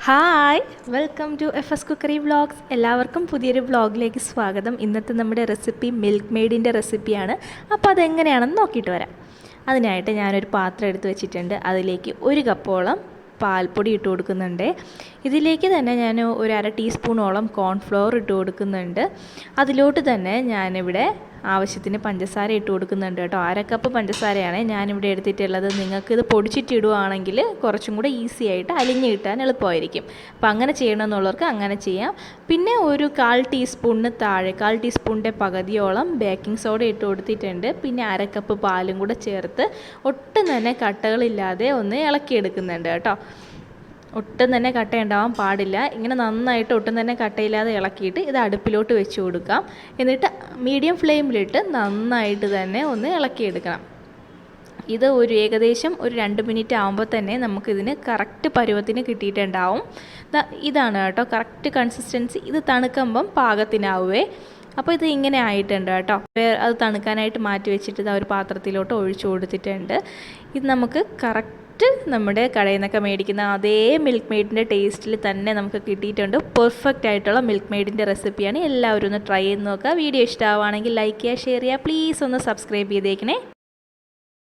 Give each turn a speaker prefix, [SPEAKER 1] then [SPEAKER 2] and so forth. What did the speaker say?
[SPEAKER 1] Hi welcome to fscookeryvlogs. എല്ലാവർക്കും പുതിയൊരു വ്ളോഗിലേക്ക് സ്വാഗതം. ഇന്നത്തെ നമ്മുടെ റെസിപ്പി മിൽക്ക് മെയ്ഡിൻ്റെ റെസിപ്പിയാണ്. അപ്പോൾ അതെങ്ങനെയാണെന്ന് നോക്കിയിട്ട് വരാം. അതിനായിട്ട് ഞാനൊരു പാത്രം എടുത്ത് വെച്ചിട്ടുണ്ട്. അതിലേക്ക് 1 കപ്പോളം പാൽപ്പൊടി ഇട്ട് കൊടുക്കുന്നുണ്ട്. ഇതിലേക്ക് തന്നെ ഞാൻ ഒരു അര ടീസ്പൂണോളം കോൺഫ്ലവർ ഇട്ട് കൊടുക്കുന്നുണ്ട്. അതിലോട്ട് തന്നെ ഞാനിവിടെ ആവശ്യത്തിന് പഞ്ചസാര ഇട്ട് കൊടുക്കുന്നുണ്ട് കേട്ടോ. 1/2 കപ്പ് പഞ്ചസാരയാണ് ഞാനിവിടെ എടുത്തിട്ടുള്ളത്. നിങ്ങൾക്കിത് പൊടിച്ചിട്ടിടുവാണെങ്കിൽ കുറച്ചും കൂടെ ഈസി ആയിട്ട് അലിഞ്ഞ് കിട്ടാൻ എളുപ്പമായിരിക്കും. അപ്പോൾ അങ്ങനെ ചെയ്യണമെന്നുള്ളവർക്ക് അങ്ങനെ ചെയ്യാം. പിന്നെ ഒരു 1/4 ടീസ്പൂണിന് താഴെ 1/4 ടീസ്പൂണിൻ്റെ പകുതിയോളം ബേക്കിംഗ് സോഡ ഇട്ട് കൊടുത്തിട്ടുണ്ട്. പിന്നെ 1/2 കപ്പ് പാലും കൂടെ ചേർത്ത് ഒട്ടും തന്നെ കട്ടകളില്ലാതെ ഒന്ന് ഇളക്കിയെടുക്കുന്നുണ്ട് കേട്ടോ. ഒട്ടും തന്നെ കട്ട ഉണ്ടാവാൻ പാടില്ല. ഇങ്ങനെ നന്നായിട്ട് ഒട്ടും തന്നെ കട്ടയില്ലാതെ ഇളക്കിയിട്ട് ഇത് അടുപ്പിലോട്ട് വെച്ച് കൊടുക്കാം. എന്നിട്ട് മീഡിയം ഫ്ലെയിമിലിട്ട് നന്നായിട്ട് തന്നെ ഒന്ന് ഇളക്കിയെടുക്കണം. ഇത് ഏകദേശം ഒരു 2 മിനിറ്റ് ആകുമ്പോൾ തന്നെ നമുക്കിതിന് കറക്റ്റ് പരുവത്തിന് കിട്ടിയിട്ടുണ്ടാവും. ഇതാണ് കേട്ടോ കറക്റ്റ് കൺസിസ്റ്റൻസി. ഇത് തണുക്കുമ്പം പാകത്തിനാവുമേ. അപ്പോൾ ഇത് ഇങ്ങനെ ആയിട്ടുണ്ട് കേട്ടോ. അത് തണുക്കാനായിട്ട് മാറ്റി വെച്ചിട്ട് ഒരു പാത്രത്തിലോട്ട് ഒഴിച്ചു കൊടുത്തിട്ടുണ്ട്. ഇത് നമുക്ക് കറക്റ്റ് നമ്മുടെ കടയിൽ നിന്നൊക്കെ മേടിക്കുന്ന അതേ മിൽക്ക് മെയ്ഡിൻ്റെ ടേസ്റ്റിൽ തന്നെ നമുക്ക് കിട്ടിയിട്ടുണ്ട്. പെർഫെക്റ്റ് ആയിട്ടുള്ള മിൽക്ക് മെയ്ഡിൻ്റെ റെസിപ്പിയാണ്. എല്ലാവരും ഒന്ന് ട്രൈ ചെയ്ത് നോക്കുക. വീഡിയോ ഇഷ്ടമാവുകയാണെങ്കിൽ ലൈക്ക് ചെയ്യുക, ഷെയർ ചെയ്യുക. പ്ലീസ് ഒന്ന് സബ്സ്ക്രൈബ് ചെയ്തേക്കണേ.